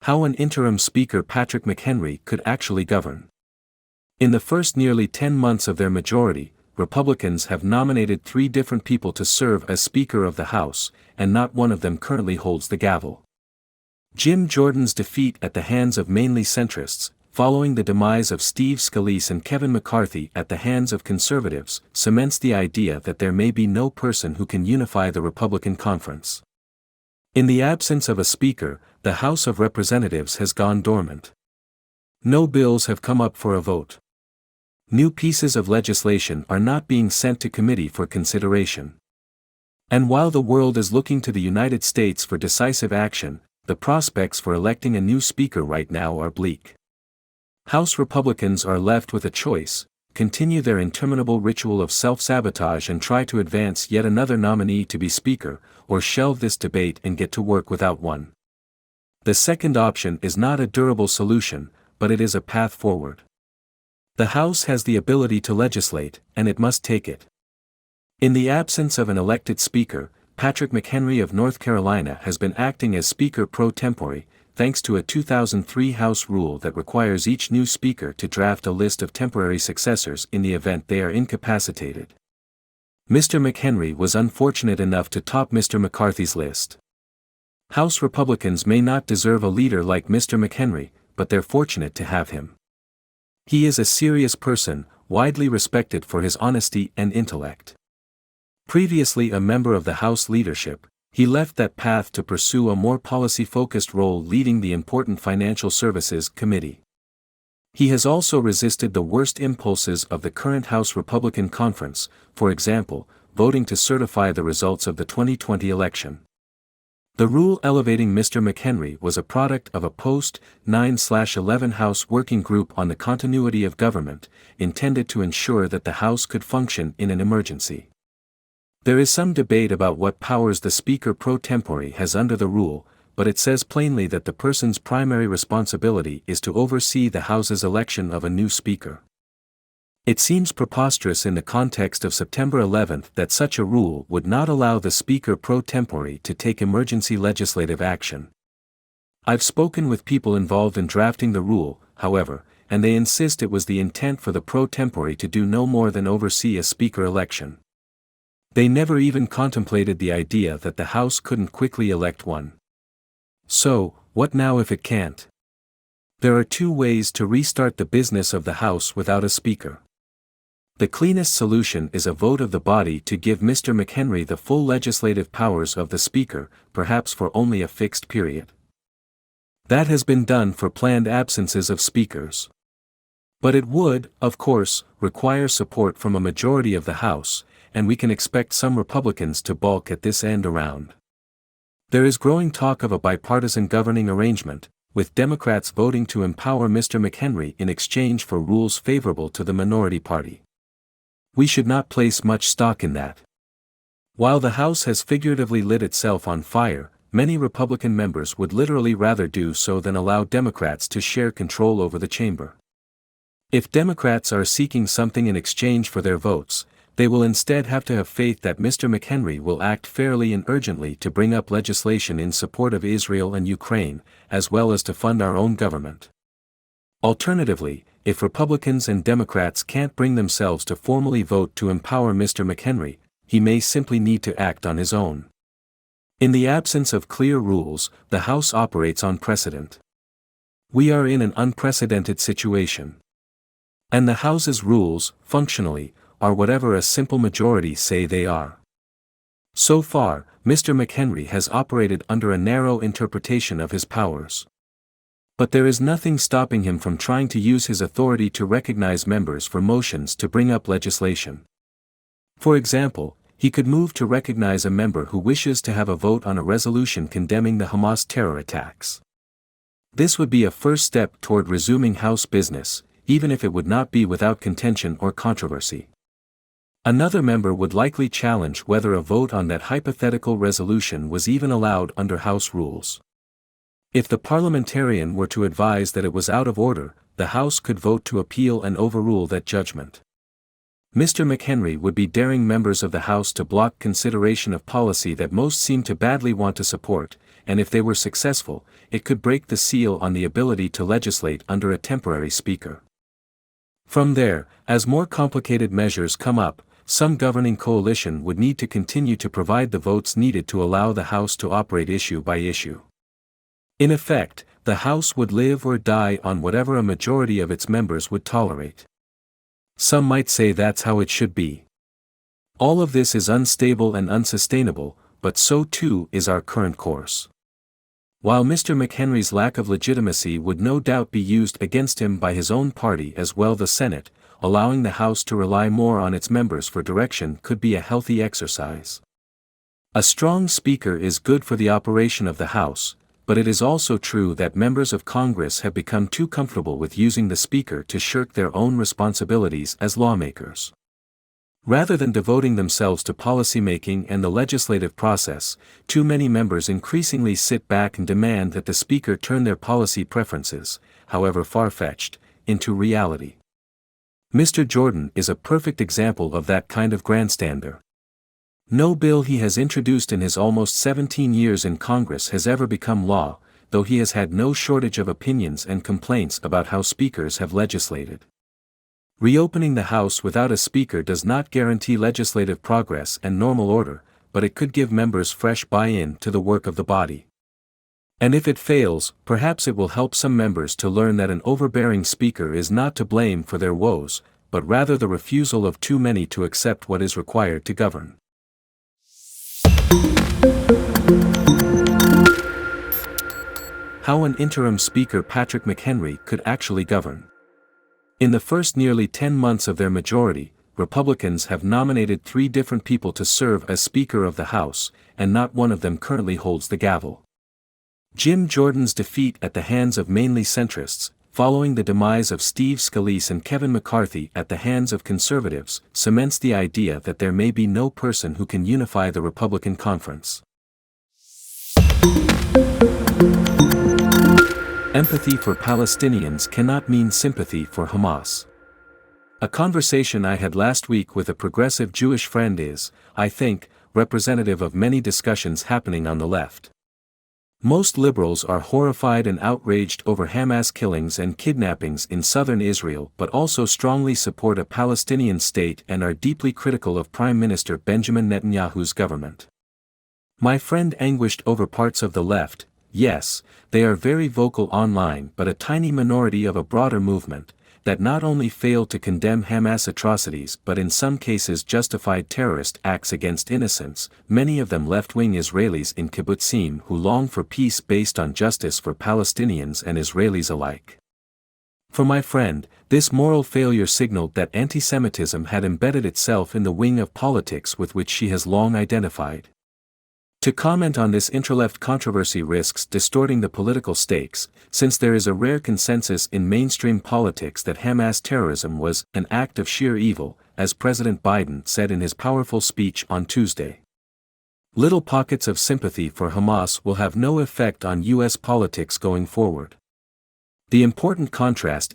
How an interim speaker Patrick Mchenry could actually govern. In the first nearly 10 months of their majority, Republicans have nominated 3 different people to serve as Speaker of the House, and not one of them currently holds the gavel. Jim Jordan's defeat at the hands of mainly centrists, following the demise of Steve Scalise and Kevin McCarthy at the hands of conservatives, cements the idea that there may be no person who can unify the Republican conference. In the absence of a speaker, the House of Representatives has gone dormant. No bills have come up for a vote. New pieces of legislation are not being sent to committee for consideration. And while the world is looking to the United States for decisive action, the prospects for electing a new speaker right now are bleak. House Republicans are left with a choice: continue their interminable ritual of self-sabotage and try to advance yet another nominee to be speaker, or shelve this debate and get to work without one. The second option is not a durable solution, but it is a path forward. The House has the ability to legislate, and it must take it. In the absence of an elected speaker, Patrick Mchenry of North Carolina has been acting as Speaker pro tempore, thanks to a 2003 House rule that requires each new speaker to draft a list of temporary successors in the event they are incapacitated. Mr. Mchenry was unfortunate enough to top Mr. McCarthy's list. House Republicans may not deserve a leader like Mr. Mchenry, but they're fortunate to have him. He is a serious person, widely respected for his honesty and intellect. Previously a member of the House leadership, he left that path to pursue a more policy-focused role leading the important Financial Services Committee. He has also resisted the worst impulses of the current House Republican Conference, for example, voting to certify the results of the 2020 election. The rule elevating Mr. Mchenry was a product of a post-9/11 House Working Group on the Continuity of Government, intended to ensure that the House could function in an emergency. There is some debate about what powers the Speaker pro tempore has under the rule, but it says plainly that the person's primary responsibility is to oversee the House's election of a new Speaker. It seems preposterous in the context of September 11 that such a rule would not allow the Speaker pro tempore to take emergency legislative action. I've spoken with people involved in drafting the rule, however, and they insist it was the intent for the pro tempore to do no more than oversee a Speaker election. They never even contemplated the idea that the House couldn't quickly elect one. So, what now if it can't? There are 2 ways to restart the business of the House without a Speaker. The cleanest solution is a vote of the body to give Mr. Mchenry the full legislative powers of the Speaker, perhaps for only a fixed period. That has been done for planned absences of speakers. But it would, of course, require support from a majority of the House, and we can expect some Republicans to balk at this end around. There is growing talk of a bipartisan governing arrangement, with Democrats voting to empower Mr. Mchenry in exchange for rules favorable to the minority party. We should not place much stock in that. While the House has figuratively lit itself on fire, many Republican members would literally rather do so than allow Democrats to share control over the chamber. If Democrats are seeking something in exchange for their votes, they will instead have to have faith that Mr. Mchenry will act fairly and urgently to bring up legislation in support of Israel and Ukraine, as well as to fund our own government. Alternatively, if Republicans and Democrats can't bring themselves to formally vote to empower Mr. Mchenry, he may simply need to act on his own. In the absence of clear rules, the House operates on precedent. We are in an unprecedented situation. And the House's rules, functionally, are whatever a simple majority say they are. So far, Mr. Mchenry has operated under a narrow interpretation of his powers. But there is nothing stopping him from trying to use his authority to recognize members for motions to bring up legislation. For example, he could move to recognize a member who wishes to have a vote on a resolution condemning the Hamas terror attacks. This would be a first step toward resuming House business, even if it would not be without contention or controversy. Another member would likely challenge whether a vote on that hypothetical resolution was even allowed under House rules. If the parliamentarian were to advise that it was out of order, the House could vote to appeal and overrule that judgment. Mr. Mchenry would be daring members of the House to block consideration of policy that most seem to badly want to support, and if they were successful, it could break the seal on the ability to legislate under a temporary speaker. From there, as more complicated measures come up, some governing coalition would need to continue to provide the votes needed to allow the House to operate issue by issue. In effect, the House would live or die on whatever a majority of its members would tolerate. Some might say that's how it should be. All of this is unstable and unsustainable, but so too is our current course. While Mr. Mchenry's lack of legitimacy would no doubt be used against him by his own party as well the Senate, allowing the House to rely more on its members for direction could be a healthy exercise. A strong speaker is good for the operation of the House, but it is also true that members of Congress have become too comfortable with using the speaker to shirk their own responsibilities as lawmakers. Rather than devoting themselves to policymaking and the legislative process, too many members increasingly sit back and demand that the speaker turn their policy preferences, however far-fetched, into reality. Mr. Jordan is a perfect example of that kind of grandstander. No bill he has introduced in his almost 17 years in Congress has ever become law, though he has had no shortage of opinions and complaints about how speakers have legislated. Reopening the House without a speaker does not guarantee legislative progress and normal order, but it could give members fresh buy-in to the work of the body. And if it fails, perhaps it will help some members to learn that an overbearing speaker is not to blame for their woes, but rather the refusal of too many to accept what is required to govern. How an interim speaker Patrick Mchenry could actually govern. In the first nearly 10 months of their majority, Republicans have nominated 3 different people to serve as Speaker of the House, and not one of them currently holds the gavel. Jim Jordan's defeat at the hands of mainly centrists, following the demise of Steve Scalise and Kevin McCarthy at the hands of conservatives, cements the idea that there may be no person who can unify the Republican conference. Empathy for Palestinians cannot mean sympathy for Hamas. A conversation I had last week with a progressive Jewish friend is, I think, representative of many discussions happening on the left. Most liberals are horrified and outraged over Hamas killings and kidnappings in southern Israel but also strongly support a Palestinian state and are deeply critical of Prime Minister Benjamin Netanyahu's government. My friend anguished over parts of the left. Yes, they are very vocal online but a tiny minority of a broader movement, that not only failed to condemn Hamas atrocities but in some cases justified terrorist acts against innocents, many of them left-wing Israelis in kibbutzim who long for peace based on justice for Palestinians and Israelis alike. For my friend, this moral failure signaled that anti-Semitism had embedded itself in the wing of politics with which she has long identified. To comment on this intra-left controversy risks distorting the political stakes, since there is a rare consensus in mainstream politics that Hamas terrorism was an act of sheer evil, as President Biden said in his powerful speech on Tuesday. Little pockets of sympathy for Hamas will have no effect on U.S. politics going forward. The important contrast